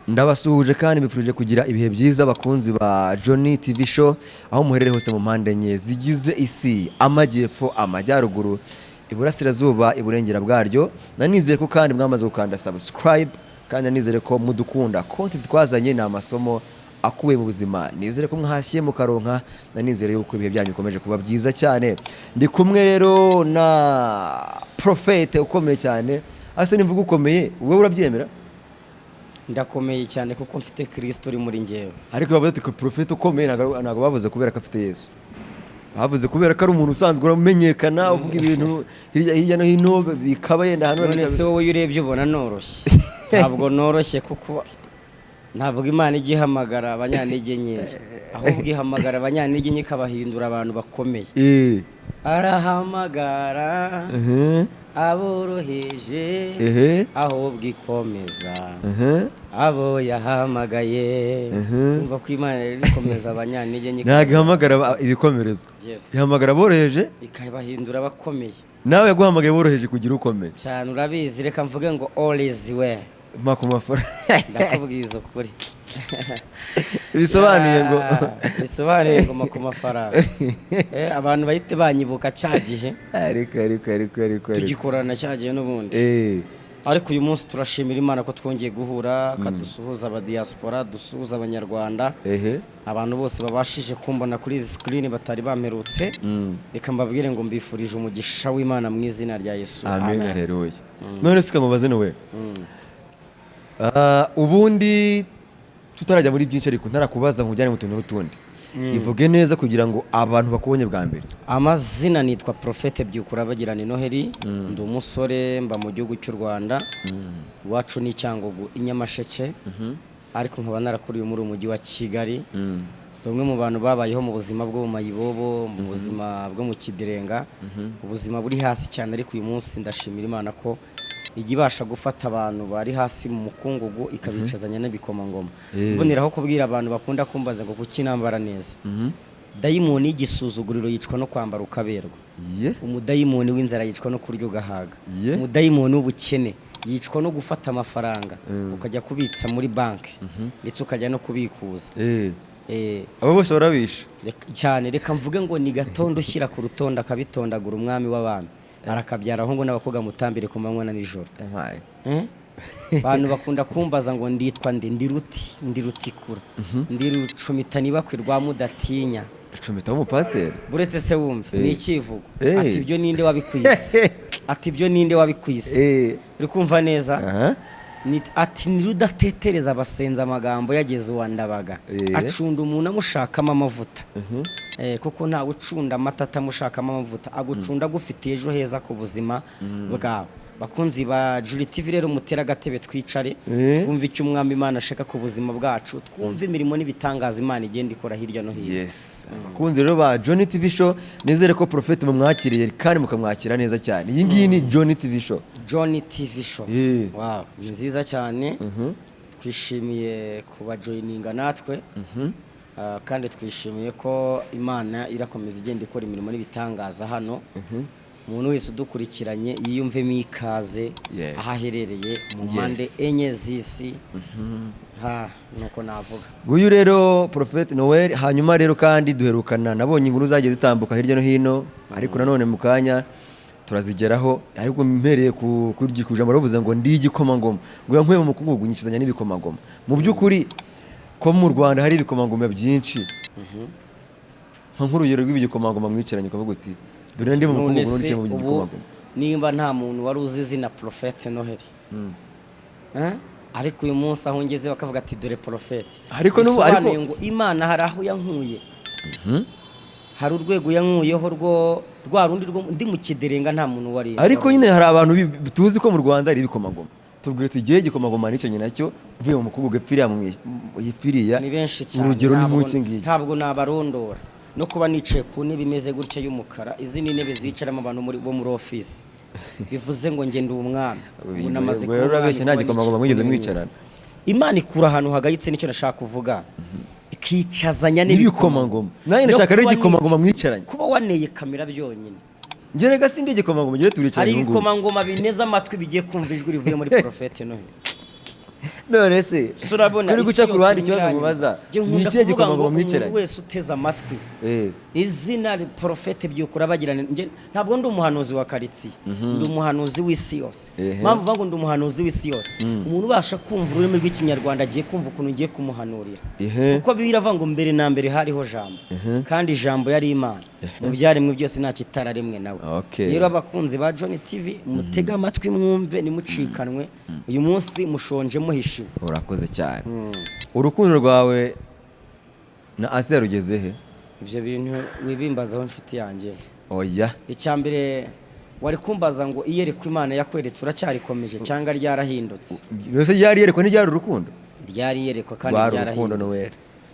ndabasuhuje kandi mbifurije kugira ibihe byiza abakunzi ba Johnny TV Show aho muherereye hose mu mpande enye zigize isi amajyepfo amajyaruguru iburasirazuba iburengera bwaryo nanizere ko kandi mwamaze gukanda subscribe kandi nanizere ko mudukunda content twazanye ni amasomo akuwe mu buzima nizere ko mwahashye mu karonka nanizere yuko ibihe byanyu bikomeje kuba byiza cyane ndi kumwe rero na Prophete ukomeye cyane ase nimvuga ukomeye wowe urabyemera ndakomeye cyane kuko mfite Kristo uri muri ngewe ariko bavuze ati ko Prophete ukomeye ntago bavuze kubera ko afite Yesu bavuze kubera ko ari umuntu usanzwe uramenyekana uvuga ibintu hirya no hino bikaba yenda hano none se wowe urebye ubona noroshye ntabwo noroshye kuko ntabwo Imana igihamagara abanyantege nke ahubwo ihamagara abanyantege nke ikabahindura abantu bakomeye arahamagara aboroheje ahubwo ikomeza abo yahamagaye umva ko Imana ikomeza abanyantege nke ntabwo ihamagara ibikomerezwa ihamagara aboroheje ikabahindura bakomeye nawe yaguhamagaye boroheje kugira ukomeye cyane urabizi reka mvuge ngo all is well mpa ku mafaranga ndakubwiza ukuri bisobanuye ngo mpa ku mafaranga abantu bahite banyibuka cyagihe ariko tugikorana cyagihe n'ubundi ariko uyu munsi turashimira Imana ko twongeye guhura kadusuhuza aba diaspora dusuhuza abanyarwanda abantu bose babashije kumbona kuri izi screen batari bamperutse reka mbabwire ngo mbifurije umugisha w'Imana mu izina rya Yesu amen haleluya none sika mubaze nowe ubundi tutarajya muri byinshi ariko ntarakubaza nkujyane mu tuntu n'utundi ivuge neza kugira ngo abantu bakubonye bwa mbere amazina nitwa Prophete Byukura bagirana Noheli ndi umusore mba mu gihugu cy'u Rwanda iwacu ni Cyangugu inyamasheke ariko nkaba narakuriye muri umujyi wa Kigali bamwe mu bantu babayeho mu buzima bwo mu mayibobo mu buzima bwo mu kidirenga ubuzima buri hasi cyane ariko uyu munsi ndashimira Imana ko igibasha gufata abantu bari hasi mu mukungugu ikabicazanya n'abikomangoma uboneraho kubwira abantu bakunda kumbaza ngo kuki nambara neza dayimoni y'igisuzuguriro yicwa no kwambara ukaberwa umudayimoni w'inzara yicwa no kurya ugahaga umudayimoni w'ubukene yicwa no gufata amafaranga ukajya kubitsa muri banki ndetse ukajya no kubikuza abo bose barabisha cyane reka mvuge ngo ni gatondo ushyira ku rutonde akabitondagura umwami w'abami arakabyara ahubwo n'abakobwa mutambire ku manywa na nijoro abantu bakunda kumbaza ngo nditwa ndi rutikura ndi rucumita nibakwirwa mudatinya rucumita w'umupasiteri buretse se wumve ni ikivugo ati ibyo ninde wabikwise ati ibyo ninde wabikwise uri kumva neza ati nirudatetereza abasenza amagambo yageze uwandabaga acunda umuntu amushakamo amavuta kuko ntawe ucunda amata atamushakamo amavuta agucunda gufite ejo heza ku buzima bwawe bakunzi ba Juri TV rero mutera agatebe twicare twumve icyo umwami Imana ashaka ku buzima bwacu twumve imirimo n'ibitangaza Imana igenda ikora hirya no hino bakunzi rero ba Johnny TV Show nizere ko Prophete mumwakiriye kandi mukamwakira neza cyane iyi ngiyi ni Johnny TV Show Johnny TV Show wow ni nziza cyane twishimiye kuba joininga natwe kandi twishimiye ko Imana irakomeza igenda ikora imirimo n'ibitangaza hano umuntu wese udukurikiranye yiyumvemo ikaze aho aherereye mu mpande enye z'isi nuko navuga nguyu rero Prophete Noel hanyuma rero kandi duherukana nabonye inkuru zagiye zitambuka hirya no hino ariko nanone mu kanya turazigeraho ariko mpereye ku jambo bavuze ngo ndi igikomangoma ngo yankwe mu mukungugu nyikizanya n'ibikomangoma mu by'ukuri ko mu Rwanda hari ibikomangoma byinshi nk'urugero rw'ibikomangoma mwicaranye ukavuga uti dore ndi mu mukungugu n'undi mu gikomangoma nimba nta muntu wari uzi izina Prophete Noheli ariko uyu munsi aho ngeze bakavuga ati dore Prophete ariko ngo Imana hari aho yankuye hari urwego yankuyeho rwa rundi ndi mu kidirenga nta muntu wari ariko nyine hari abantu tuzi ko mu Rwanda ari ibikomangoma tubwire ati gihe gikomangoma nicanye nacyo mvuye mu mukungugu yipfiriya ni benshi cyane urugero ni muki ngiye ntabwo nabarondora no kuba nicaye ku ntebe imeze gutya y'umukara izi ni intebe zicaramo abantu bo muri office bivuze ngo ngende umwami unamaze ko urabeshya nta gikomangoma mwigeze mwicarana Imana ikura ahantu hagayitse nicyo nashaka kuvuga ikicazanya n'ibikomangoma naye nashaka rero igikomangoma mwicaranye kuba waneye kamera byonyine ngerega sindi igikomangoma giye turicaranye hari ibikomangoma bineza amatwi bigiye kumva ijwi rivuye muri Prophete Noheli none se urabona kuri guca ku ruhande ikibazo mubaza ni ikihe gikomangoma mwicaranye umuntu wese uteze amatwi eh izina Profete Byukura bagirana ntabwo ndi umuhanuzi wa karitsiye ndi umuhanuzi w'isi yose mpamvu vuga ngo ndi umuhanuzi w'isi yose umuntu ubasha kumva ururimi rw'ikinyarwanda agiye kumva ukuntu ngiye kumuhanurira kuko biravuga ngo mbere na mbere hariho jambo kandi jambo yari Imana mu byaremwe byose nta kitararemwe nawe rero abakunzi ba John TV mutega amatwi mwumve nimucikanwe uyu munsi mushonje muhishiwe urakoze cyane urukundo rwawe na Asiya rugeze he ibyo bintu wibimbazaho inshuti yanjye oya icyambere wari kumbaza ngo iyerekwa Imana yakweretse uracyarikomeje cyangwa ryarahindutse byose ryari yerekwa ni ryari urukundo ryari yerekwa kandi ryarahindutse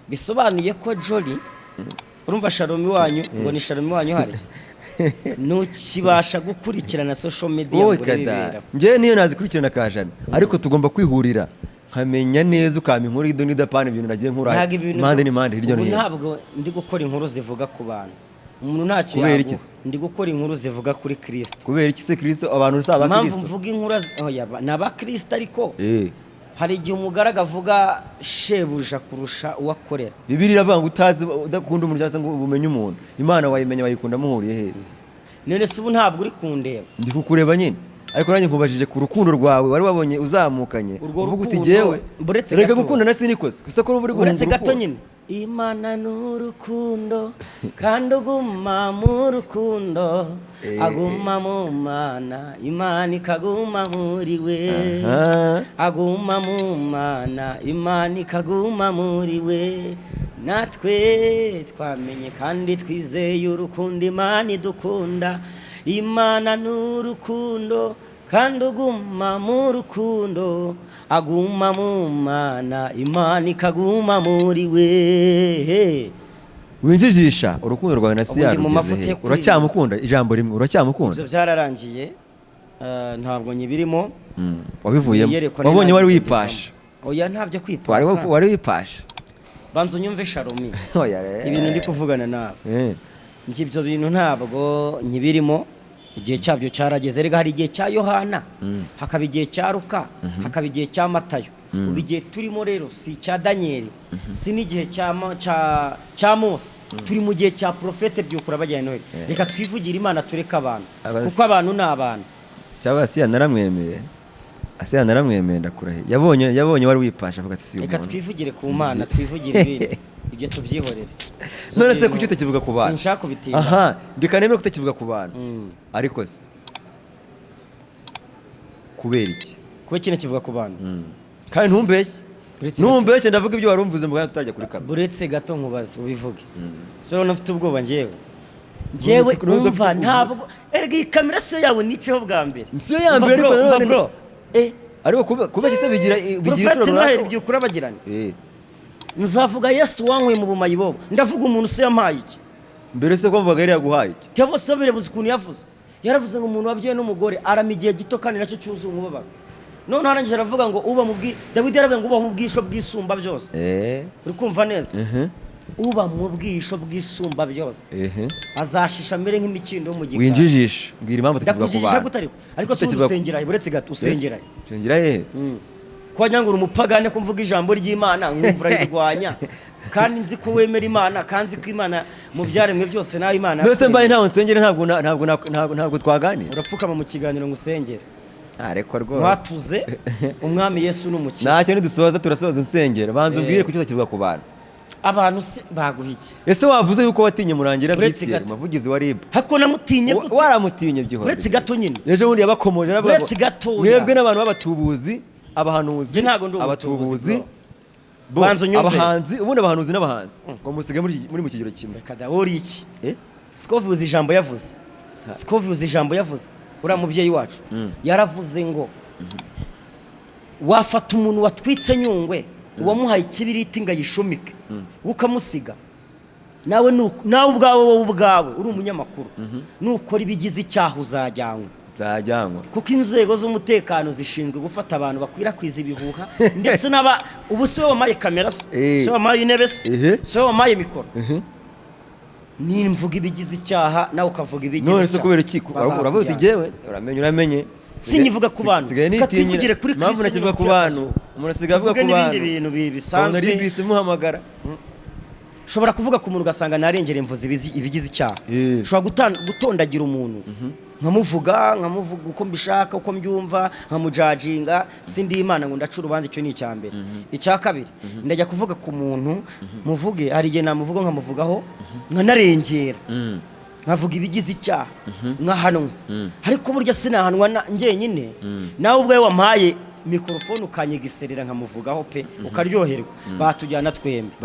bisobanuye ko Jolly urumva Shalom wanyu ngo ni Shalom wanyu hari ntukibasha gukurikirana social media ngo bibera nge niyo nazikurikirana kajana ariko tugomba kwihurira nkamenya neza ukampa inkuru y'idapana ibintu nagiye nkura impande n'impande hirya no hino ntabwo ndi gukora inkuru zivuga ku bantu umuntu ntacyo yavuga ndi gukora inkuru zivuga kuri Kristo kubera iki se Kristo abantu usaba Kristo mpamvu mvuga inkuru n'aba Kristo ariko hari igihe umugaraga avuga shebuja kurusha uwakorera Bibiliya iravuga ngo utazi udakunda umuntu cyangwa ngo umenye umuntu Imana wayimenya wayikunda muhuriye he none se ubu ntabwo uri kundeba ndi kukureba nyine ariko nanjye nkubajije ku rukundo rwawe wari wabonye uzamukanye uvuga uti jewe reka gukunda na sinikoze gusa ko uri uretse gato nyine Imana n'urukundo kandi uguma mu rukundo aguma mu Mana Imana ikaguma muri we aguma mu Mana Imana ikaguma muri we natwe twamenye kandi twizeye urukundo Imana idukunda Imana n'urukundo kandi uguma mu rukundo aguma mu Mana Imana ikaguma muri we winjijisha urukundo rwawe na Siya rugeze uracyamukunda ijambo rimwe uracyamukunda ibyo byararangiye ntabwo nyibirimo wabivuyemo wabonye wari wipasha oya ntabyo kwipasa wari wipasha banza unyumve Shalom ibintu ndi kuvugana nawe ibyo bintu ntabwo nyibirimo igihe cyabyo cyarageze rega hari igihe cya Yohana hakaba igihe cya Luka hakaba igihe cya Matayo ubu igihe turimo rero si cya Daniel si n'igihe cya Mose turi mu gihe cya Profete Byukura bagirana Noheli reka twivugire Imana tureka abantu kuko abantu ni abantu cyangwa Asiya naramwemeye ndakurahiye yabonye wari wipasha avuga ati si umuntu reka twivugire ku Mana twivugire ibindi ibyo tubyihorere none se kuki utakivuga ku bantu sinshaka kubitinda ndikaneme kutakivuga ku bantu ariko se kubera iki kuba kino kivuga ku bantu kandi ntumbeshye ndavuga ibyo warumvuze mu tutajya kuri kamera buretse gato nkubaze ubivuge so rero nafite ubwoba njyewe umva ntabwo erega iyi kamera siyo yawe niceho bwa mbere siyo ya mbere ariko none ariko kuba kise bigira isura runaka Byukura bagirana nzavuga Yesu wankuye mu bumayibobo ndavuga umuntu se yampaye iki mbere se ko mvuga yari yaguhaye iki cyabo se birebuze ukuntu yaravuze ngo umuntu wabyeyi n'umugore aramigiye gito kandi nacyo cyuzuye umubabaro none harangije aravuga ngo uba mu Dawidi yaravuga ngo uba mu bwisho bw'isumba byose uri kumva neza uba mu bwisho bw'isumba byose azashisha mbere nk'imikindo yo mu gikari winjijisha mbwira impamvu tukivuga ku bantu ariko se usengera buretse gato usengera kwa nyangura umupagane ko mvuga ijambo ry'Imana nkumvura rirwanya kandi nzi ko wemera Imana kandi ko Imana mu byaremwe byose nawe Imana byose mbaye ntawo nsengera ntabwo twaganira urapfukama mu kiganiro ngusengera ariko rwose mwatuze umwami Yesu n'umukiza ntacyo nidusoza turasoza nsengera banza ubwire kuki utakivuga ku bantu abantu se baguhike ese wavuze yuko watinye murangira bw'ikirere umuvugizi wa RIB hako namutinye waramutinye byihora uretse gato nyine ejo bundi yabakomoje aravuga uretse gato mwebwe n'abantu b'abatubuzi abahanuzi abatubuzi abahanzi ubundi abahanuzi n'abahanzi ngo musige muri mu kigero kimwe kada wori iki sikovuze ijambo yavuze sikovuze ijambo yavuze ura mubyeyi wacu yaravuze ngo wafata umuntu watwitse Nyungwe uwamuhaye ikibiriti ngo ayishomike ukamusiga nawe ubwawe uri umunyamakuru nukora ibigize icyaha uzajyanwa kuko inzego z'umutekano zishinzwe gufata abantu bakwirakwiza ibihuha ndetse ubu siwe wamaye kamera siwe wamaye intebe siwe wamaye mikoro nimvuga ibigize icyaha nawe ukavuga ibigize icyaha none se kubera iki uravuga uti jewe uramenye sinyivuga ku bantu twivugire kuri Kristo mpamvu nakivuga ku bantu umuntu asigaye avuga ku Tuvuge bantu n'ibindi bintu ukabona bisanzwe. ari bisi imuhamagara ushobora kuvuga ku muntu ugasanga narengera imvuzi ibigize icyaha. Ushobora gutondagira umuntu nkamuvuga uko mbishaka uko mbyumva nkamujajinga sindi imana ngo ndaca urubanza. Icyo ni icya mbere. Icya kabiri ndajya kuvuga ku muntu muvuge, hari igihe namuvuga nkamuvugaho nkanarengera nkavuga ibigize icyaha nkahanwa, ariko burya sinahanwa njyenyine, nawe ubwawe wampaye mikorofone ukanyigiserera nkamuvugaho pe ukaryoherwa, batujyana twembi.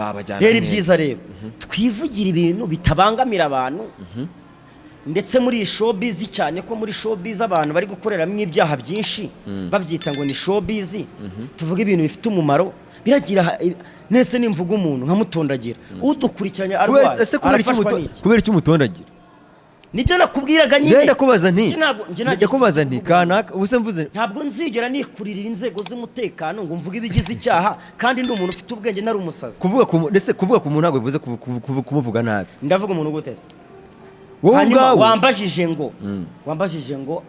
Rero ibyiza rero twivugira ibintu bitabangamira abantu, ndetse muri showbiz cyane ko muri showbiz abantu bari gukoreramo ibyaha byinshi babyita ngo ni showbiz. Tuvuga ibintu bifite umumaro, biragira nese nimvuga umuntu nkamutondagira udukurikiranye arwaye arafashwa n'iki? Kubera iki umutondagira? Nibyo nakubwiraga nyine. Ngenda kubaza nti njya kubaza nti kanaka ubuse mvuze ntabwo nzigera nikuririra inzego z'umutekano ngo mvuge ibigize icyaha kandi ndi umuntu ufite ubwenge nari umusazi. Kuvuga ku muntu ntabwo bivuze kumuvuga nabi. Ndavuga umuntu guteze wowe ubwawe wambajije ngo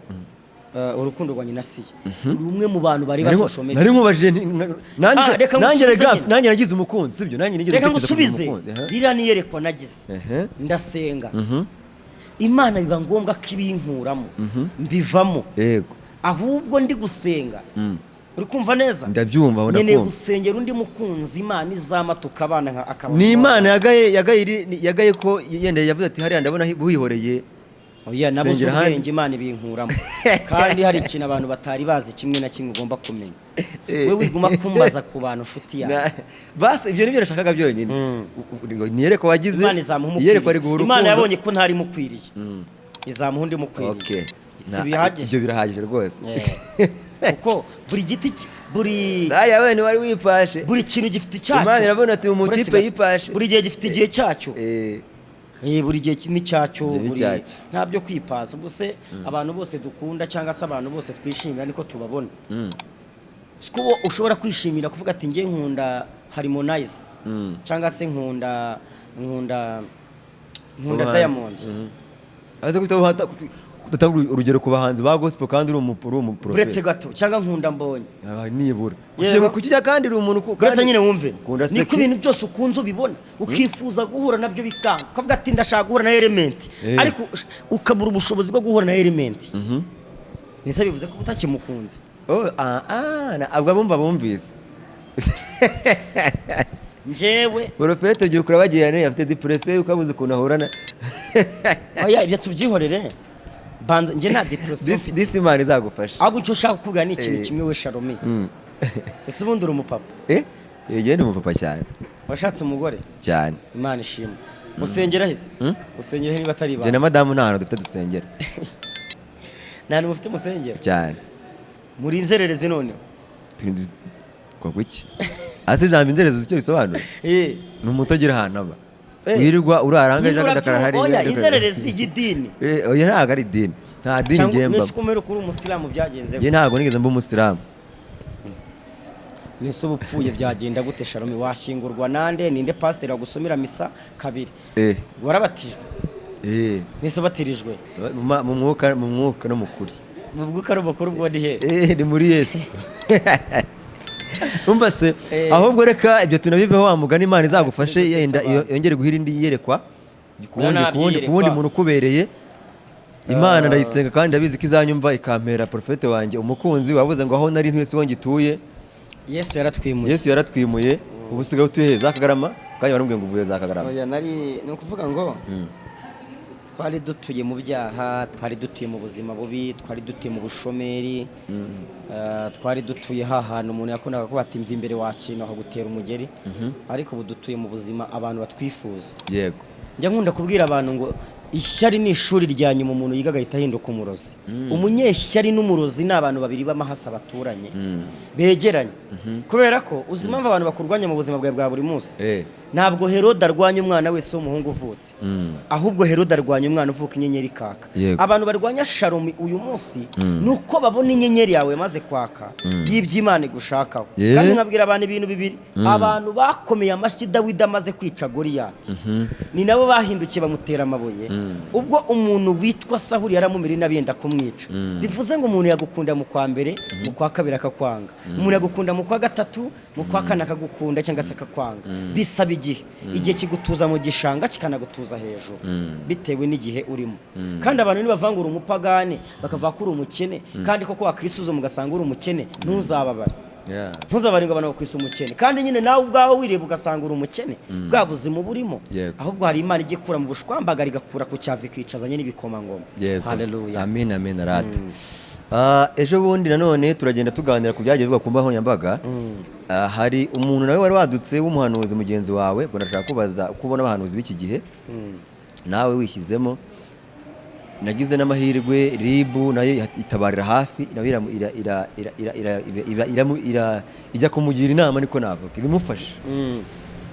urukundo rwa nyina siya uri umwe mu bantu bari basoshomeje. Nari nkubajije nanjye nagize umukunzi sibyo? Nanjye nigeze reka ngusubize rira niyerekwa nagize ndasenga Imana biba ngombwa ko ibinkuramo mbivamo, yego, ahubwo ndi gusenga uri kumva neza? Ndabyumva ndakumva. Nyene gusengera undi mukunzi Imana izama tukabana akaba. Ni Imana yagaye ko yenda yavuze ati hariya ndabona buhihoreye. Oya nabo ubwenge Imana ibinkuramo. Kandi hari ikintu abantu batari bazi kimwe na kimwe ugomba kumenya. Wewe wiguma kumbaza ku bantu nshuti yawe. Basi ibyo nibyo nashakaga byonyine. Niyereko wagize. Niyereko ari guhura. Imana yabonye ko ntari mukwiriye. Izamuha undi mukwiriye. Okay. Ibyo birahagije rwose. Kuko buri giti buri nawe wari wipashe. Buri kintu gifite icyacu. Imana irabona ati umutipe yipashe. Buri gihe gifite igihe cyacyo. Buri gihe kimwe cyacyo, ntabyo kwipaza. Buse abantu bose dukunda cyangwa se abantu bose twishimira niko tubabona. Siko ushobora kwishimira kuvuga ati ngiye nkunda Harmonize cyangwa se nkunda Diamond. Aze kutatanga urugero ku bahanzi ba gospel kandi uri umuprofeti. Uretse gato cyangwa nkunda Mbonye. Nibura. Kukijya kandi uri umuntu kandi nyine wumve. Niko ibintu byose ukunze ubibona ukifuza guhura nabyo bikanga. Ukavuga ati ndashaka guhura na Element. Ariko ukabura ubushobozi bwo guhura na Element. Nise bivuze ko utakimukunze. Abwo bumva bumvise. Njewe Profete ugiye kurabagirane afite depression ukabuze ukuntu ahorana. Oya ibyo tubyihorere. Banza nje nta depression. This Imana izagufasha. Ahubwo icyo ushaka kuvuga ni ikintu kimwe we Shalom. Ese ubundi uri umupapa? Yegende umupapa cyane. Washatse umugore? Cyane. Imana ishimwe. Usengera heze? Usengera niba atari ba. Je na madamu nta hantu dufite dusengera. Nta n'ufite musengera? Cyane. Muri inzererezi none? Kwa kuki? Ase jambo inzererezi icyo risobanura? Ni umutagira ahantu aba. Wirirwa uraranga jaga dakara hari. Oya inzererezi y'idini. Oya ntago ari idini. Nta dini ngemba. Nese kumera kuri umusilamu byagenze. Je ntago nigeze mba umusilamu. Nese ubupfuye byagenda gute Shalom? Washingurwa nande? Ninde pastor agusomera misa kabiri? Warabatijwe? Nese batirijwe? Mu mwuka no mukuri. Mu bwuka no mukuri bwo ndi he? Ni muri Yesu. Umva se ahubwo reka ibyo tunabiveho wa mugani Imana izagufashe yenda yongere guhira indi yerekwa kubundi muntu kubereye. Imana ndayisenga kandi ndabizi ko izanyumva ikampera profete wanjye umukunzi wavuze ngo aho nari ntwese wongituye. Yesu yaratwimuye ubu sigaho utuye za Kagarama kandi warambwiye ngo uvuye za Kagarama. Oya nari no kuvuga ngo twari dutuye mu byaha, twari dutuye mu buzima bubi, twari dutuye mu bushomeri, twari dutuye hahantu umuntu yakonaga ko batimva imbere wakintu aho gutera umugeri, ariko ubu dutuye mu buzima abantu batwifuza. Yego. Njya nkunda kubwira abantu ngo ishyari ni ishuri rya nyuma umuntu yiga agahita ahinduka umurozi. Umunyeshyari n'umurozi ni abantu babiri b'amahasa baturanye begeranye. Kubera ko uzi impamvu abantu bakurwanya mu buzima bwawe bwa buri munsi. Ntabwo Herode arwanya umwana wese w'umuhungu uvutse, ahubwo Herode arwanya umwana uvuka inyenyeri kaka. Abantu barwanya Shalom uyu munsi nuko babona inyenyeri yawe maze kwaka y'iby'Imana igushakaho. Kandi nkabwira abantu ibintu bibiri, abantu bakomeye amashyi Dawidi amaze kwica Goliyati ni nabo bahindukiye bamutera amabuye ubwo umuntu witwa Sahuri yaramumira inabenda kumwica bivuze ngo umuntu yagukunda mu kwa mbere mu kwa kabiri akakwanga umuntu yagukunda mu kwa gatatu mu kwa kane akagukunda cyangwa se akakwanga bisaba igihe kigutuza mu gishanga kikanagutuza hejuru bitewe n'igihe urimo kandi abantu nibavangura umupagane bakavuga ko uri umukene kandi koko wakwisuzuma ugasanga uri umukene ntuzababare ntuzabaringa abantu bakwisa umukene kandi nyine nawe ubwawe wireba ugasanga uri umukene bwa buzima burimo ahubwo hari Imana igikura mu bushwambagara igakura ku cyavi ikicazanye n'ibikomangoma. Haleluya, amen amen arata. Ejo bundi nanone turagenda tuganira ku byagiye bivuga ku mbaho nyambaga. Hari umuntu nawe wari wadutse w'umuhanuzi mugenzi wawe bonashaka kubaza kubona abahanuzi b'iki gihe nawe wishyizemo. Nagize n'amahirwe ribu nayo itabarira hafi nayo ijya kumugira inama niko navuga ibimufasha.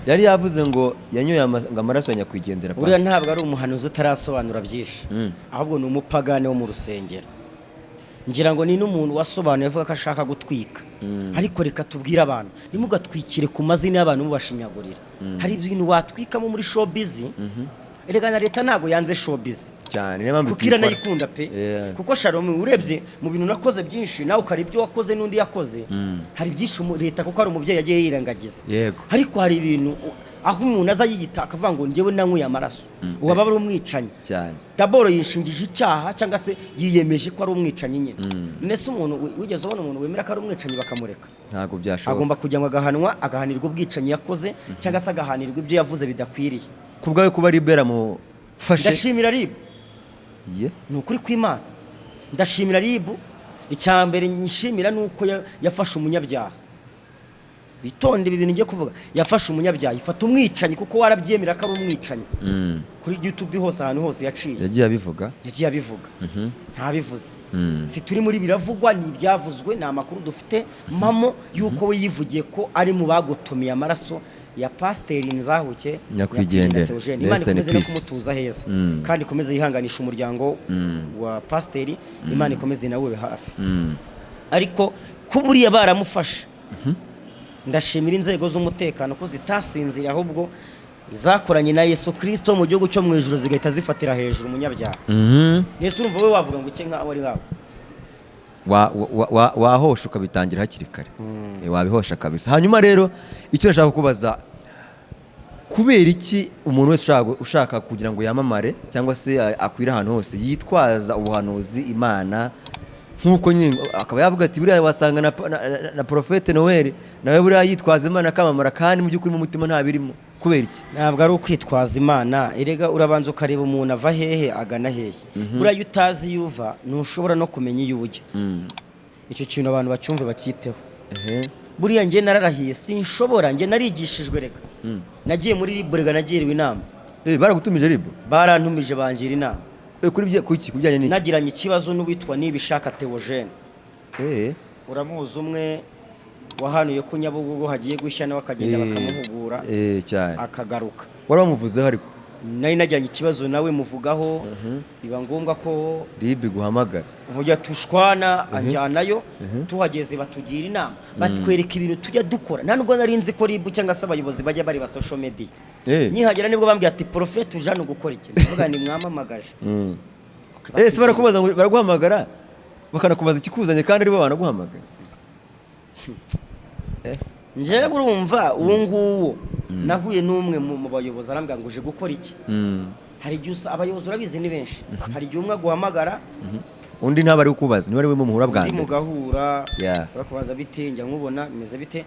Yari yavuze ngo yanyoye amaraso ya nyakwigendera. Uriya ntabwo ari umuhanuzi utarasobanura byinshi ahubwo ni umupagane wo mu rusengero. Ngira ngo ni n'umuntu wasobanuye avuga ko ashaka gutwika ariko reka tubwire abantu nimugatwikire ku mazina y'abantu mubashinyagurira. Hari ibintu watwikamo muri showbiz erega na leta ntago yanze showbiz cyane kukira nayikunda pe kuko Shalom urebye mu bintu nakoze byinshi nawe ukari ibyo wakoze n'undi yakoze hari byinshi leta kuko ari umubyeyi yagiye yirengagiza ariko hari ibintu aho umuntu aza yiyita akavuga ngo njyewe nanyweye amaraso ubaba ari umwicanyi cyane daboro yishingije icyaha cyangwa se yiyemeje ko ari umwicanyi nyine nese umuntu wigeze ubona umuntu wemera ko ari umwicanyi bakamureka ntago byashoboka agomba kujya ngo agahanirwa ubwicanyi yakoze cyangwa se agahanirwa ibyo yavuze bidakwiriye kubwawe kuba libera mu fashe. Ndashimira ribu ni ukuri kw'Imana ndashimira ribu icyambere nyishimira nuko yafashe umunyabyaha bitonde ibi bintu ngiye kuvuga yafashe umunyabyaha ifata umwicanyi kuko warabyemera ko ari umwicanyi kuri YouTube hose ahantu hose yaciye yagiye abivuga ntabivuze si turi muri biravugwa ni ibyavuzwe ni amakuru dufite mamo yuko we yivugiye ko ari mu bagutumiye amaraso ya Pasiteri Nzahuke nyakwigendera. Imana ikomeze no kumutuza heza kandi ikomeze yihanganisha umuryango wa Pasiteri Imana ikomeze nawe ube hafi ariko kuburiya baramufashe ndashimira inzego z'umutekano ko zitasinzira ahubwo zakoranye na Yesu Kristo mu gihugu cyo mu ijuru zigahita zifatira hejuru umunyabyaha. Yesu urumva we wavuga ngo uke nka wari wawe wahosha ukabitangira hakiri kare wabihosha kabisa. Hanyuma rero icyo nashaka kubaza kubera iki umuntu wese ushaka kugira ngo yamamare cyangwa se akwira ahantu hose yitwaza ubuhanuzi Imana nkuko nyine akaba yavuga ati buriya wasanga na Prophet Noel nawe buriya yitwaza Imana akamamara kandi mu by'ukuri mu mutima nta birimo kubera iki? Ntabwo ari ukwitwaza Imana erega urabanza ukareba umuntu ava hehe agana hehe buriya utazi yuva ntushobora no kumenya iyo ujya icyo kintu abantu bacyumve bakiteho. Buriya njye nararahiye sinshobora njye narigishijwe rega nagiye muri ribu rega nagiriwe inama baragutumije ribu barantumije bangira inama kuri kuki kujyanye n'iki nagiranye ikibazo n'uwitwa Nibishaka Theogene uramuzi umwe wahanuye ko Nyabugogo hagiye gushya nawe akagenda bakamuhugura cyane akagaruka wari wamuvuzeho ariko nari najyanye ikibazo nawe muvugaho biba ngombwa ko ribu guhamagara nkujya tushwana anjyanayo tuhageze batugira inama batwereka ibintu tujya dukora nta nubwo nari nzi ko ribu cyangwa se abayobozi bajya bari ba social media nyihagera nibwo bambwiye ati Prophet ujana gukora iki ndavuga ni mwamamagaje se barakubaza ngo baraguhamagara bakanakubaza ikikuzanye kandi aribo banaguhamagara njyewe urumva uwo nguwo nahuye n'umwe mu bayobozi arambwira ngo uje gukora iki hari igihe abayobozi urabizi ni benshi hari igihe umwe aguhamagara undi ntabwo ari kukubaza niwe mu muhura bwanjye undi mugahura bakabaza bite njya nkubona bimeze bite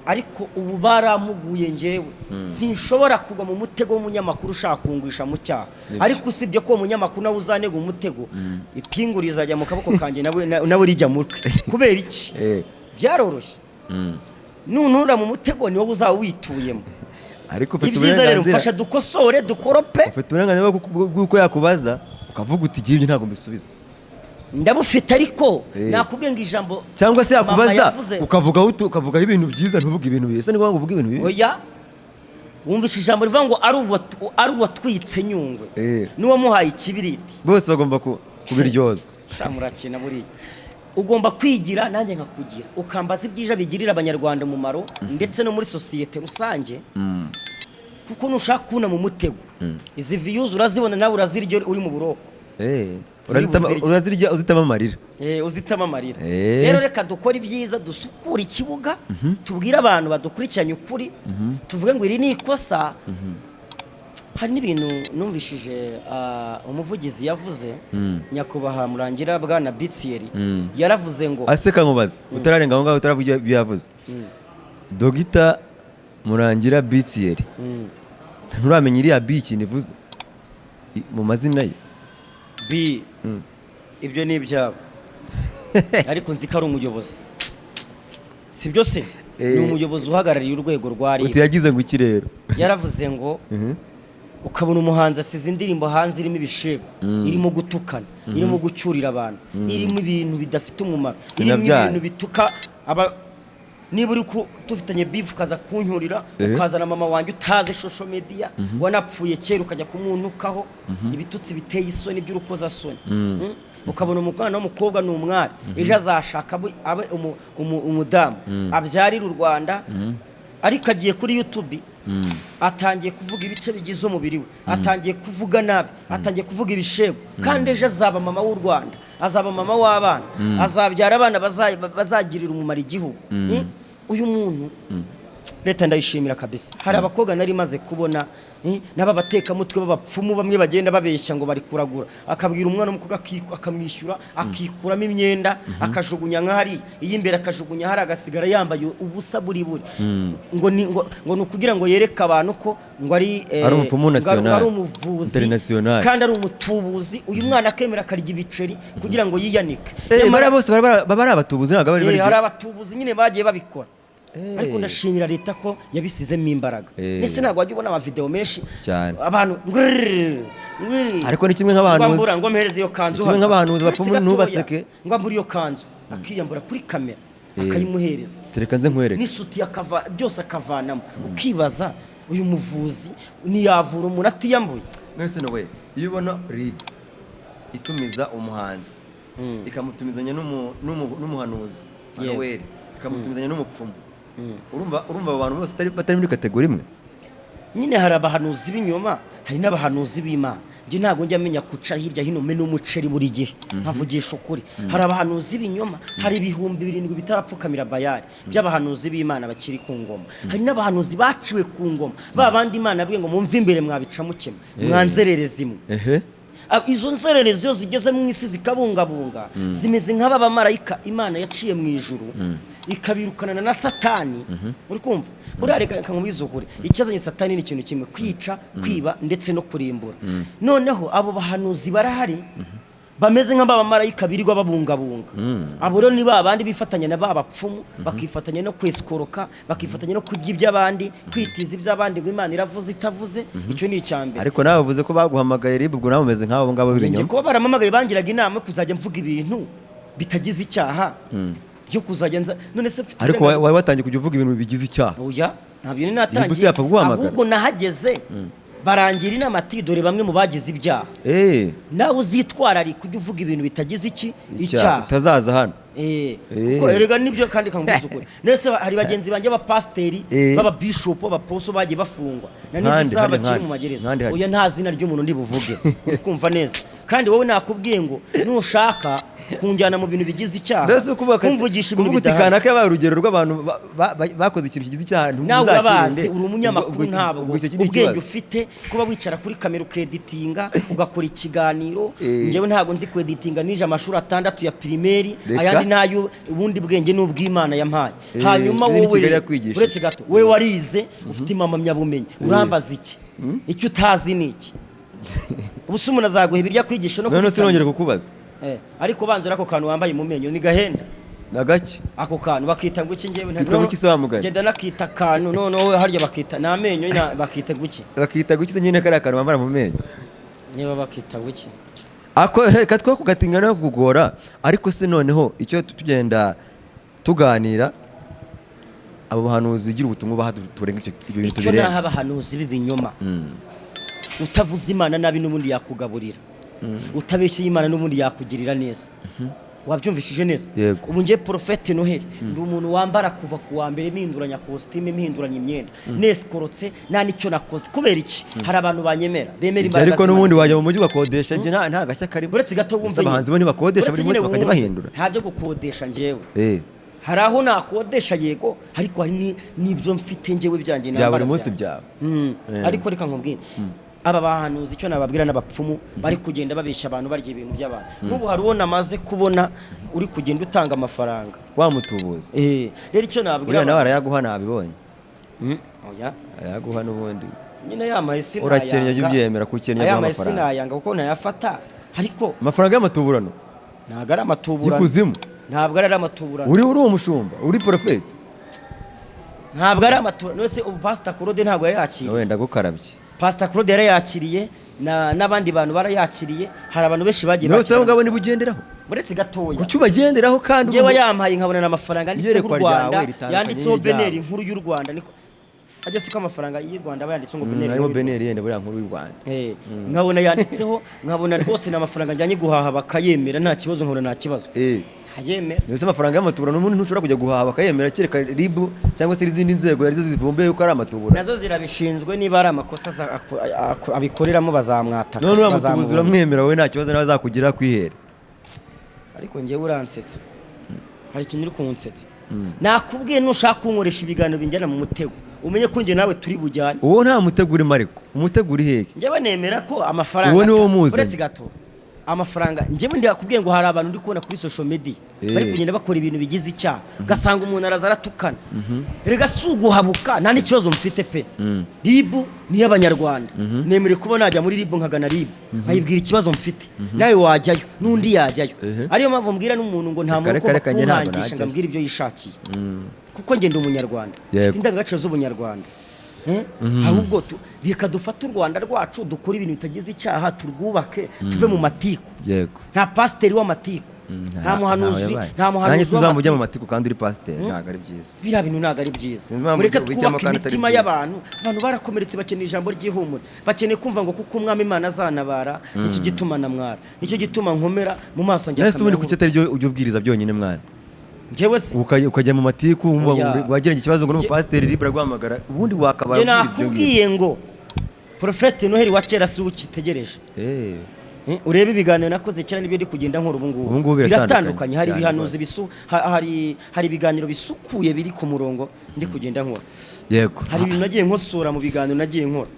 ariko ubu baramuguye njyewe sinshobora kugwa mu mutego w'umunyamakuru ushaka kungwisha mu cyaha ariko usibye ko umunyamakuru nawe uzanega umutego ipingu rizajya mu kaboko kanjye nawe rijya mutwe kubera iki byaroroshye nunura mu mutego niwo uzaba wituyemo ariko ibyiza rero mfasha dukosore dukorope ufite uburenganzira bw'uko yakubaza ukavuga uti igihe ntabwo mbisubiza ndabufite ariko nakubwiye ngo ijambo cyangwa se yakubaza ukavugaho ibintu byiza ntuvuge ibintu bibi ese ni ngombwa uvuge ibintu bibi oya wumvise ijambo rivuga ngo ari uwatwitse nyungwe n'uwo muhaye ikibiriti bose bagomba kubiryozwa murakina buriya ugomba kwigira nanjye nkakugira ukambaza ibyija bigirira abanyarwanda umumaro ndetse no muri sosiyete rusange kuko nushaka kuna mu mutego izi views urazibona nawe uraziryo uri mu buroko urazirya uzitama amarira uzitama amarira rero reka dukora ibyiza dusukura ikibuga tubwire abantu badukurikiranye ukuri tuvuge ngo iri ni ikosa hari n'ibintu numvishije umuvugizi yavuze nyakubaha Murangira bwana Bitsieri yaravuze ngo aseka nkubaza utararenga aho ngaho utaravuga ibyo yavuze Dogita Murangira Bitsieri nturamenya iriya B ikintu ivuze mu mazina ye B ibyo ni ibyabo ariko nzi ko ari umuyobozi si byo se ni umuyobozi uhagarariye urwego rwa RIB yagize ngo iki rero yaravuze ngo ukabona umuhanzi asize indirimbo hanze irimo ibishego irimo gutukana irimo gucyurira abantu irimo ibintu bidafite umumaro irimo ibintu bituka niba uri tufitanye beef ukaza kunyurira ukazana mama wanjye utaze social media wanapfuye kera ukajya kumuntukaho ibitutsi biteye isoni by'urukozasoni ukabona umwana w'umukobwa n'umwari ejo azashaka abe umudamu abyarira u Rwanda ariko agiye kuri YouTube atangiye kuvuga ibice bigize umubiri we atangiye kuvuga nabi atangiye kuvuga ibishego kandi ejo azaba mama w'u Rwanda azaba mama w'abana azabyara abana bazagirira umumaro igihugu uyu muntu leta ndayishimira kabisa hari abakobwa nari maze kubona naba bateka mutwe babapfumu bamwe bagenda babeshya ngo bari kuragura akabwira umwana w'umukobwa akamwishyura akikuramo imyenda akajugunya nk'ahari iyimbere akajugunya hari agasigara yambaye ubusa buri ngo ni ukugira ngo yereke abantu ko ngo ari umupfumu national ari umuvuzi kandi ari umutubuzi uyu mwana akemera akarya ibiceri kugira ngo yiyanike bose baba ari abatubuzi ntabwo bari hari abatubuzi nyine bagiye babikora ariko ndashimira leta ko yabisizemo imbaraga nese ntabwo wajya ubona amavideo menshi abantu ariko ni kimwe nk'abantu ngo mpereze iyo kanzu kimwe nk'abantu bapfumu ntubaseke ngo muri iyo kanzu akiyambura kuri kamera akayimuhereza tereka nze nkwereke n'isuti yakava byose akavanamo ukibaza uyu muvuzi niyavura umuntu atiyambuye nese nowe iyo ubona RIB itumiza umuhanzi ikamutumizanya n'umuhanuzi Noel ikamutumizanya n'umupfumu urumva abo bantu bose batari muri kategori imwe nyine hari abahanuzi b'inyoma hari n'abahanuzi b'Imana nje ntago njya amenya kuca hirya hino me n'umuceri buri gihe nkavugisha ukuri hari abahanuzi b'inyoma hari ibihumbi 7 bitarapfukamira Bayali by'abahanuzi b'Imana bakiri ku ngoma hari n'abahanuzi baciwe ku ngoma babandi Imana abwiye ngo mumve imbere mwabica mukema mwanzerereza imwe izo nzererezi zo zigeze mu isi zikabungabunga zimeze nk'aba marayika Imana yaciye mu ijuru ikabirukana na Satani uri kumva buri areka nkamubizo kure icyazanye Satani ni ikintu kimwe kwica kwiba ndetse no kurimbura noneho abo bahanuzi barahari bameze nk'aba marayika birirwa babungabunga abo rero ni babandi bifatanya na babapfumu bakifatanya no kwesikoroka bakifatanya no kurya iby'abandi kwitiza iby'abandi ngo Imana iravuze itavuze icyo ni icyambere ariko nawe uvuze ko baguhamagaye RIB ubwo nawe umeze nk'abo ngabo b'ibinyoma ko baramamagaye bangiraga inama kuzajya mvuga ibintu bitagize icyaha byo kuzajya none se ariko wari watangiye kujya uvuga ibintu bigize icyaha oya ntabyo ni natangiye ahubwo nahageze barangira inama ati dore bamwe mu bagize ibyaha nawe uzitwarari kujya uvuga ibintu bitagize icyaha utazaza hano kuko erega nibyo kandi kangubiza ukuri nese hari bagenzi banje b'abapasteri b'ababishop b'abaposo bagiye bafungwa nanizi saba kiri mu magereza oya nta zina ry'umuntu ndi buvuge kumva neza kandi wowe nakubwiye ngo nushaka kunjyana mu bintu bigize icyaha kumvugisha ibintu bitakana ko yabaye urugero rw'abantu bakoze ikintu kigize icyaha ntuzakirinde uri umunyamakuru ntabwo ubwenge ufite kuba wicara kuri kamera ukreditinga ugakora ikiganiro njyewe ntabwo nzi kreditinga nije amashuri 6 ya primaire ayandi nayo ubundi bwenge n'ubw'Imana yampaye hanyuma wowe uretse gato wewe warize ufite imama myabumenyi urambaza iki icyo utazi niki ubusumu nazaguha ibirya kwigisha no none sinongere kukubaza ariko banzura ako kantu wambaye mu menyo ni gahenda nagaki ako kantu bakita ngo iki ngewe ntabwo kisobamugaye genda nakita kantu none wowe harya bakita na menyo bakita guki bakita guki nyine kare akantu bambara mu menyo niba bakita guki ako katwa kugatingana no kugora ariko se noneho icyo tugenda tuganira abo bahanuzi igira ubutumwa bahaturenga ibyo bintu tubireba icyo naha bahanuzi b'ibinyoma utavuze Imana nabi n'ubundi yakugaburira utabeshye Imana n'ubundi yakugirira neza wabyumvishije neza Yego. ubu ngiye Prophete Noheli ndi umuntu wambara kuva ku wa mbere mpinduranya costume mpinduranya imyenda nesikorotse nta nicyo nakoze kubera iki hari abantu banyemera bemera imbaraga ariko n'ubundi wajya mu mujyi ugakodesha ibyo nta gashya karimo uretse gato bumve abahanzi bo ntibakodesha buri munsi bakajya bahindura nta byo gukodesha njyewe hari aho nakodesha yego ariko hari n'ibyo mfite njyewe byanjye bya buri munsi byawe ariko reka nkubwire aba bahanuzi icyo nababwira n'abapfumu bari kugenda babeshya abantu barya ibintu by'abantu n'ubu hari uwo namaze kubona uri kugenda utanga amafaranga wamutubuza rero icyo nababwira uriya nawe arayaguha nabibonye oya arayaguha n'ubundi nyine yamahisi urakennye jya ubyemera ko ukennye guha amafaranga amafaranga nayanga kuko nayafata ariko amafaranga y'amatuburano ntabwo ari amatuburano y'ikuzimu ntabwo ari amatuburano uri uwo mushumba uri Prophete ntabwo ari amatuburano wese ubu Pastor Claude ntabwo yayakiriye wenda gukarabye Pastor Claude yarayakiriye n'abandi bantu barayakiriye hari abantu benshi bagiye nawe se ngabo nibugenderaho uretse gatoya kuki ubagenderaho kandi yewe yampaye nkabona amafaranga yanditseho u Rwanda yanditseho beneri nkuru y'u Rwanda niko ajya suka amafaranga y'u Rwanda bayanditseho ngo beneri harimo beneri yende buriya nkuru y'u Rwanda nkabona yanditseho nkabona rwose n'amafaranga njyanye guhaha bakayemera nta kibazo nkabona nta kibazo hayemera nese amafaranga y'amaturano n'umuntu ntushobora kujya guhaha bakayemera kereka ribu cyangwa se izindi nzego yarizo zivumbuye yuko ari amaturano nazo zirabishinzwe niba ari amakosa abikoreramo bazamwataka none wamutubuza uramwemera wowe nta kibazo nawe azakugira kwihera ariko njyewe uransetse hari ikintu uri kunsetsa nakubwiye nushaka kunkoresha ibiganiro binjyana mu mutego umenye ko njye nawe turi bujyane uwo nta mutego urimo ariko umutego uri hehe njyewe nemera ko amafaranga uwo ni wo muzi uretse gato amafaranga njyewe ndakubwiye ngo hari abantu ndi kubona kuri social media bari kugenda bakora ibintu bigize icyaha ugasanga umuntu araza aratukana rega si uguhabuka nta n'ikibazo mfite pe ribu niyo abanyarwanda nemere kuba najya muri ribu nkagana ribu nkayibwira ikibazo mfite nawe wajyayo n'undi yajyayo ariyo mpamvu mbwira n'umuntu ngo nta muntu ugomba kunangisha ngo ambwire ibyo yishakiye kuko ngenda umunyarwanda mfite indangagaciro z'ubunyarwanda ahubwo reka dufate u Rwanda rwacu dukora ibintu bitagize icyaha turwubake tuve mu matiku nta pasiteri w'amatiku nta muhanuzi w'amatiku mu matiku kandi uri pasiteri ntabwo ari byiza biriya bintu ntabwo ari byiza mureke twubake imitima y'abantu abantu barakomeretse bakeneye ijambo ry'ihumure bakeneye kumva ngo kuko umwami Imana azanabara nicyo gituma namwara nicyo gituma nkomera mu maso njye nese ubundi kuki atari byo ujya ubwiriza byonyine mwana njyewe se ukajya mu matiku wagiranye ikibazo ngo n'umupasiteri Libre guhamagara ubundi wakabara nakubwiye ngo Prophete Noheli wa kera si ukitegereje urebe ibiganiro nakoze kera n'ibyo ndi kugenda nkora ubu ngubu biratandukanye hari ibihanuzi hari ibiganiro bisukuye biri ku murongo ndi kugenda nkora yego hari ibintu nagiye nkosora mu biganiro nagiye nkora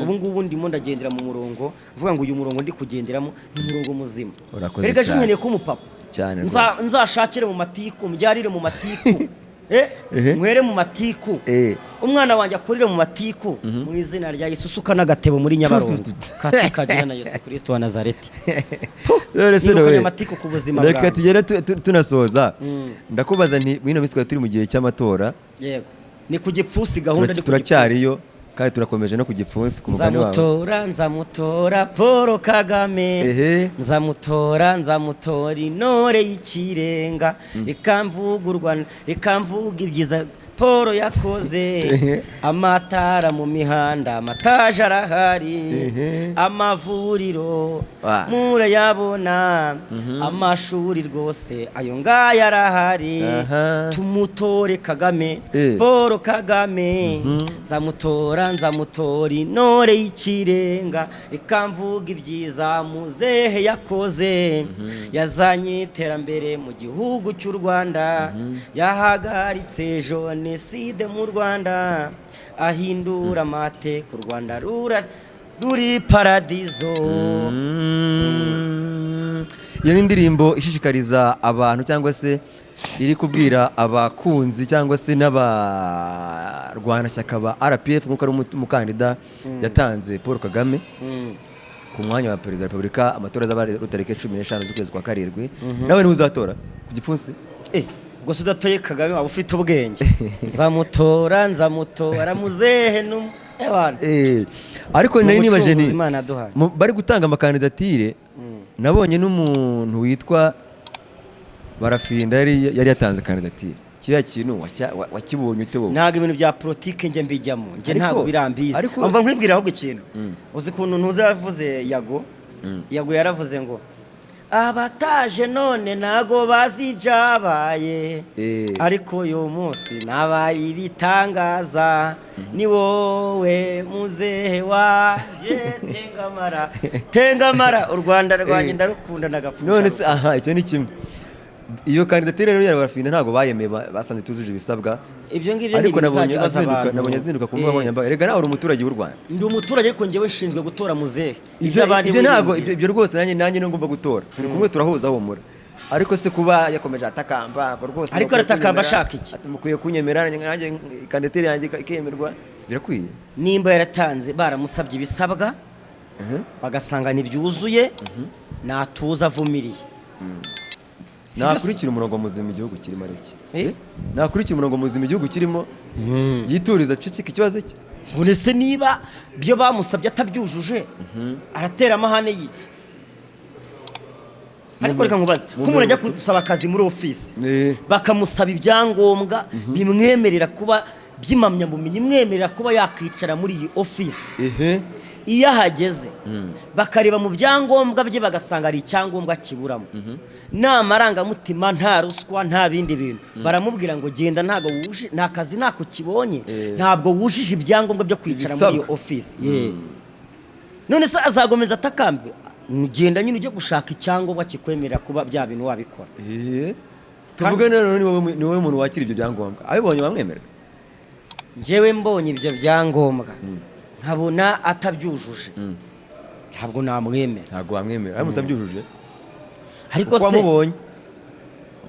ubu ngubu ndimo ndagendera mu murongo mvuga ngo uyu murongo ndi kugenderamo ni umurongo muzima reka je nkeneye ko umupapa nzashakire mu matiku mbyarire mu matiku mwere mu matiku umwana wanjye akurire mu matiku mu izina rya Yesu suka n'agatebo muri Nyabarongo katika na Yesu Kristo wa Nazareti matiku ku buzima bwawe reka tugere tunasoza ndakubaza nti bino miswe turi mu gihe cy'amatora yego ni ku gipfusi gahunda turacyariyo kandi turakomeje no ku gipfunsi ku mugani wawe nzamutora Paul Kagame nzamutora intore y'ikirenga reka mvuga ibyiza Paul yakoze amatara mu mihanda amataje arahari amavuriro murayabona amashuri rwose ayo ngaya arahari tumutore Kagame Paul Kagame nzamutora intore y'ikirenga reka mvuga ibyiza muzehe yakoze yazanye iterambere mu gihugu cy'u Rwanda yahagaritse jenoside mu Rwanda ahindura amateka u Rwanda ruri paradizo. Iyo ni indirimbo ishishikariza abantu cyangwa se iri kubwira abakunzi cyangwa se n'abarwanashyaka ba RPF nk'uko ari umukandida yatanze Paul Kagame ku mwanya wa perezida wa Repubulika amatora azaba rutariki 15 z'ukwezi kwa karindwi nawe ntuzatora ku gipfunsi ubwo se udatoye Kagame waba ufite ubwenge nzamutora muzehe ariko nari nibaje ni bari gutanga amakandidatire nabonye n'umuntu witwa Barafinda yari yatanze kandidatire kiriya kintu wakibonye ute wowe ntago ibintu bya politike nje mbijyamo nje ntago birambiza umva nkwibwira ahubwo ikintu uzi kuntu ntuze yavuze yago yaravuze ngo abataje none nago bazi ibyabaye ariko uyu munsi nabaye ibitangaza ni wowe muzehe wanjye tengamara u Rwanda rwanjye ndarukunda nagapfusha none se aha icyo ni kimwe iyo kandidatire rero y'abafinda ntago bayemeye basanze tuzuje ibisabwa ibyo ngibyo ariko nabonye azinduka ku mbuga nkoranyambaga rega nawe uri umuturage w'u Rwanda ndi umuturage ariko njyewe nshinzwe gutora muzehe ibyo ntago ibyo rwose nanjye no ngomba gutora turi kumwe turahuza humura ariko se kuba yakomeje atakamba rwose ariko aratakamba ashaka iki mukwiye kunyemera nanjye kandidatire yanjye ikemerwa birakwiye nimba yaratanze baramusabye ibisabwa bagasanga ntibyuzuye natuza avumiriye nakurikira umurongo muzima igihugu kirimo ariki nakurikira umurongo muzima igihugu kirimo yituriza cicika ikibazo cye none se niba byo bamusabye atabyujuje aratera amahane y'iki ariko reka nkubaze ko umuntu ajya gusaba akazi muri ofisi bakamusaba ibyangombwa bimwemerera kuba by'imamyabumenyi imwemerera kuba yakwicara muri iyi ofisi iyo ahageze bakareba mu byangombwa bye bagasanga ari icyangombwa kiburamo nta marangamutima nta ruswa nta bindi bintu baramubwira ngo genda ntabwo wuje nta kazi ntako kibonye ntabwo wujije ibyangombwa byo kwicara muri iyo ofisi none se azagomeza atakambe ugenda nyine ujye gushaka icyangombwa kikwemerera kuba bya bintu wabikora tuvuge rero ni wowe muntu wakira ibyo byangombwa abibonye bamwemerera njyewe mbonye ibyo byangombwa nkabona atabyujuje ntabwo namwemera ntabwo wamwemera ariko utabyujuje ariko se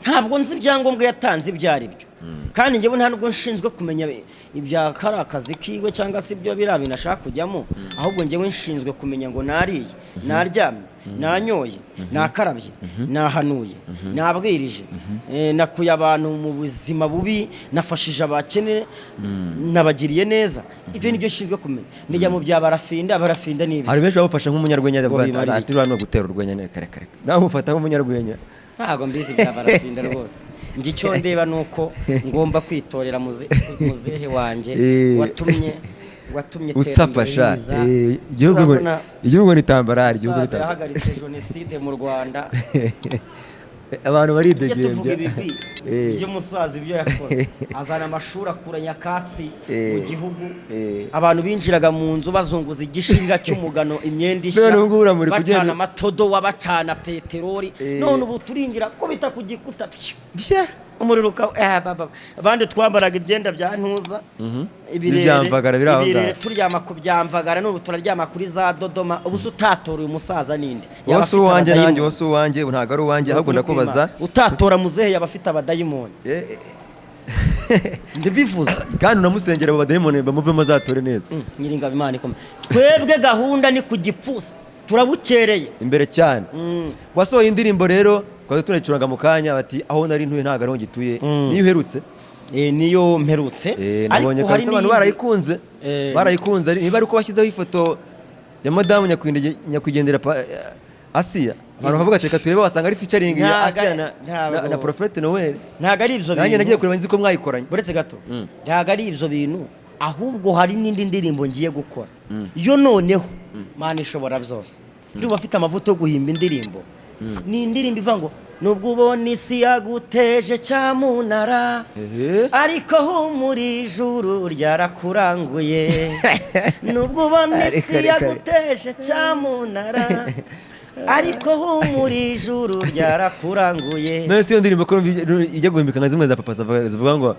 ntabwo nzi ibyangombwa yatanze ibyo ari byo kandi njyewe nta nubwo nshinzwe kumenya ibya kari akazi kiwe cyangwa se ibyo biriya bintu ashaka kujyamo ahubwo njyewe nshinzwe kumenya ngo nariye naryamye nanyoye nakarabye nahanuye nabwirije nakuye abantu mu buzima bubi nafashije abakene nabagiriye neza ibyo nibyo nshinzwe kumenya nijya mu bya barafinda n'ibyo hari benshi babufasha nk'umunyarwenya ati rano gutera urwenya kare nawe ufata nk'umunyarwenya ntabwo mbizi bya barafinda rwose njye icyo ndeba ni uko ngomba kwitorera muzehe wanjye watumye utsapasha igihugu nitambarari igihugu nitambarari yahagaritse jenoside mu Rwanda abantu baridegembya ibyo musaza ibyo yakoze azana amashuri akura nyakatsi mu gihugu abantu binjiraga mu nzu bazunguza igishinga cy'umugano imyenda ishya bacana amatodo wabacana peteroli none ubu turinjira ko bita ku gikuta umuriro abandi twambaraga ibyenda bya ntuza ibirere turyama ku byamvagara n'ubu turaryama kuri za Dodoma ubu utatora uyu musaza nindi wose uwanjye nanjye wose uwanjye ntabwo ari uwanjye ahubwo ndakubaza utatora muzehe yaba afite abadayimoni ndibivuze kandi unamusengera abo badayimoni bamuvemo azatore neza nyiringabo Imana ikomeye twebwe gahunda ni ku gipfusi turabukereye imbere cyane wasohoye indirimbo rero twaje tunayicuranga mu kanya bati aho nari ntuye ntago ariho ngituye niyo uherutse niyo mperutse nabonye kandi abantu barayikunze niba ari uko bashyizeho ifoto ya madamu nyakwigendera Asiya abantu bavuga ati reka turebe wasanga ari featuring ya Asiya na Prophet Noel ntago ari ibyo bintu nanjye nagiye kureba nzi ko mwayikoranye buretse gato ntago ari ibyo bintu ahubwo hari n'indi ndirimbo ngiye gukora yo noneho Mana ishobora byose ndiba afite amavuta yo guhimba indirimbo ni indirimbo ivuga ngo nubwo ubona isi yaguteje cyamunara ariko humuri ijuru ryarakuranguye nubwo ubona isi yaguteje cyamunara ariko humuri ijuru ryarakuranguye none iyo ndirimbo ko ijya guhimbika nka zimwe za papa zivuga ngo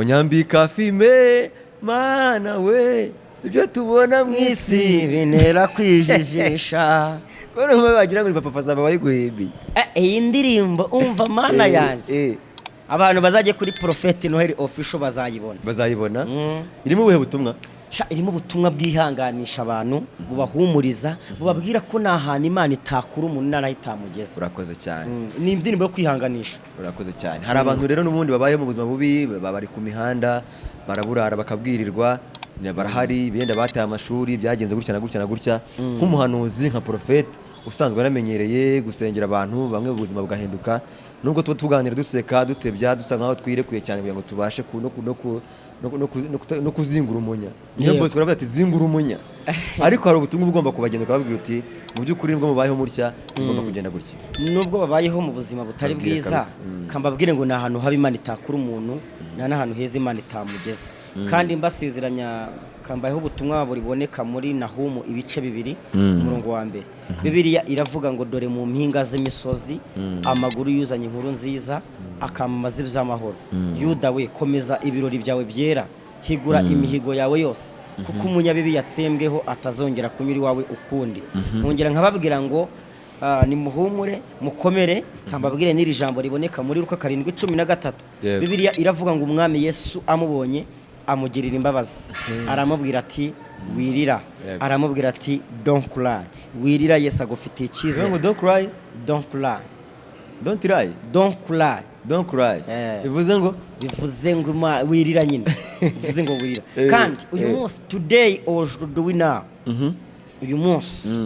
nyambika fime mana we ibyo tubona mu isi binera kwijijisha bano bagira ngo papa zaba bayiguhimbi iyi ndirimbo umva mana yanjye abantu bazajye kuri Prophet Noel official bazayibona irimo ubuhe butumwa irimo ubutumwa bwihanganisha abantu bubahumuriza bubabwira ko nta hantu Imana itakura umuntu naraho itamugeza urakoze cyane ni indirimbo yo kwihanganisha urakoze cyane hari abantu rero n'ubundi babayeho mu buzima bubi bari ku mihanda baraburara bakabwirirwa barahari benda bataye amashuri byagenze gutya na gutya nk'umuhanuzi nka Prophet usanzwe aramenyereye gusengera abantu bamwe mu buzima bugahinduka nubwo tuba tuganira duseka dutebya dusa nkaho twirekuye cyane kugira ngo tubashe no kuzingura umunya niyo bose baravuga ati zingura umunya ariko hari ubutumwa ugomba kubagenda ukababwira uti mu by'ukuri nibwo mubayeho mutya mugomba kugenda gutya. nubwo babayeho mu buzima butari Babwire bwiza kabisa. kambabwire ngo ni ahantu haba Imana itakura umuntu nta n'ahantu heza Imana itamugeza kandi mbasezeranya kambayeho ubutumwa buriboneka muri Nahumu ibice 2 umurongo wa mbere. Bibiliya iravuga ngo dore mu mpinga z'imisozi amaguru yuzanye inkuru nziza akamamaza iby'amahoro. Yuda we komeza ibirori byawe byera higura imihigo yawe yose kuko umunyabibi yatsembweho atazongera kunyura iwawe ukundi. Nkongera nkababwira ngo nimuhumure mukomere kambabwire n'iri jambo riboneka muri Luka 7:13. Yego. Bibiliya iravuga ngo umwami Yesu amubonye amugirira imbabazi aramubwira ati wirira. Yego. Aramubwira ati don't cry. Wirira Yesu agufitiye Bivuze icyizere. ngo don't cry, Don't cry. don't cry, Don't cry. don't cry. Eh. Bivuze ngo Bivuze ngo wirira nyine. Bivuze ngo wirira. Kandi uyu munsi today or should we now? Uyu munsi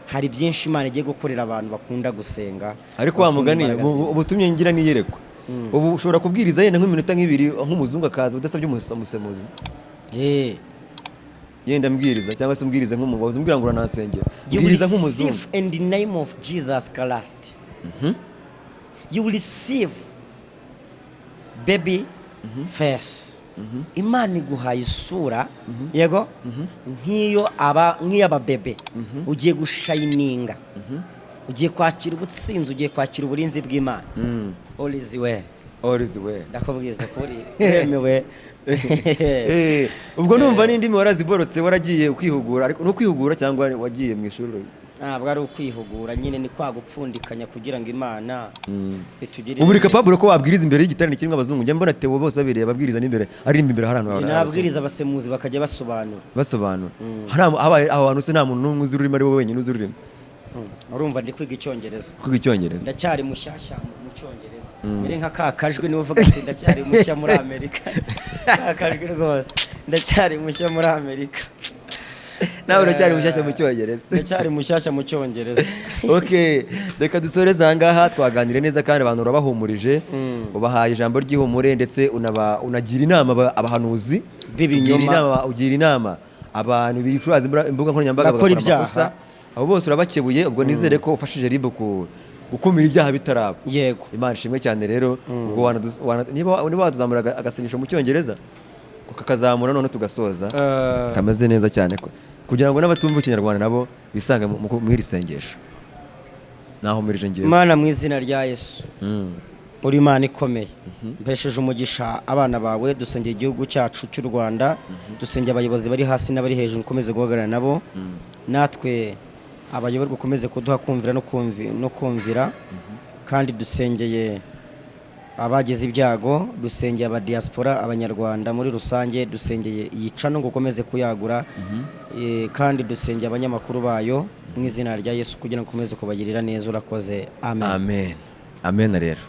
hari byinshi Imana igiye gukorera abantu bakunda gusenga. ariko wa mugani ubutumye ngira niyerekwa. Ubu ushobora kubwiriza yenda nk'iminota nk'ibiri nk'umuzungu akaza udasabye umusemuzi. Yenda mbwiriza cyangwa se mbwirize nk'umubazi umbwira ngo uranasengera. You will Mbwiriza nk'umuzungu. receive in the name of Jesus Christ. You will receive baby face. Imana iguhaye isura yego nk'iyaba bebe ugiye gushayininga ugiye kwakira ubutsinzi ugiye kwakira uburinzi bw'Imana. All is well. All is well. Ndakubwiza kuri yemewe. Ubwo numva n'indimi waraziborotse waragiye ukwihugura ariko no kwihugura cyangwa wagiye mu ishuri. Ntabwo ari ukwihugura nyine ni kwa gupfundikanya kugira ngo Imana itugirire. Ubu uri capable ko wabwiriza imbere y'igiterane kirimo abazungu. Njye mbona Theo bose babireba babwiriza n'imbere ari imbere hari ahantu nabwiriza abasemuzi bakajya basobanura. Hari aho hantu se nta muntu n'umwe uzi ururimi ari wowe wenyine uzi ururimi. Urumva ndi kwiga Icyongereza. Kwiga Icyongereza. Ndacyari mushyashya mu Cyongereza. Mbere nka kakajwe niwe uvuga ati ndacyari mushya muri Amerika. Kakajwe rwose. Ndacyari mushya muri Amerika. Nawe uracyari mushyashya mu Cyongereza. Ndacyari mushyashya mu Cyongereza. Okay, reka dusoreze ahangaha twaganire neza kandi abantu urabahumurije. Ubahaye ijambo ry'ihumure ndetse unagira inama abahanuzi b'ibinyoma. Ugira inama abantu bifuza imbuga nkoranyambaga bakora amakosa. Abo bose urabakebuye ubwo nizere ko ufashije RIB gukumira ibyaha bitaraba. Yego. Imana ishimwe cyane rero ubwo niba waduzamura agasenyesho mu Cyongereza ukakazamura none tugasoza kameze neza cyane kugira ngo n'abatumva Ikinyarwanda nabo bisange mu iri sengesho. Naho mirije ngiye. Imana mu izina rya Yesu. Uri Imana ikomeye. Mpesheje umugisha abana bawe dusengeye igihugu cyacu cy'u Rwanda. Dusengeye abayobozi bari hasi n'abari hejuru ukomeze guhagarara nabo. Natwe abayoborwa ukomeze kuduha kumvira no kumvira. Kandi dusengeye abagize ibyago, dusengeye aba diaspora abanyarwanda muri rusange, dusengeye yicano ngo ukomeze kuyagura. Kandi dusengeye abanyamakuru bayo mu izina rya Yesu kugira ngo ukomeze kubagirira neza urakoze. Amen. Amen. Amen rero.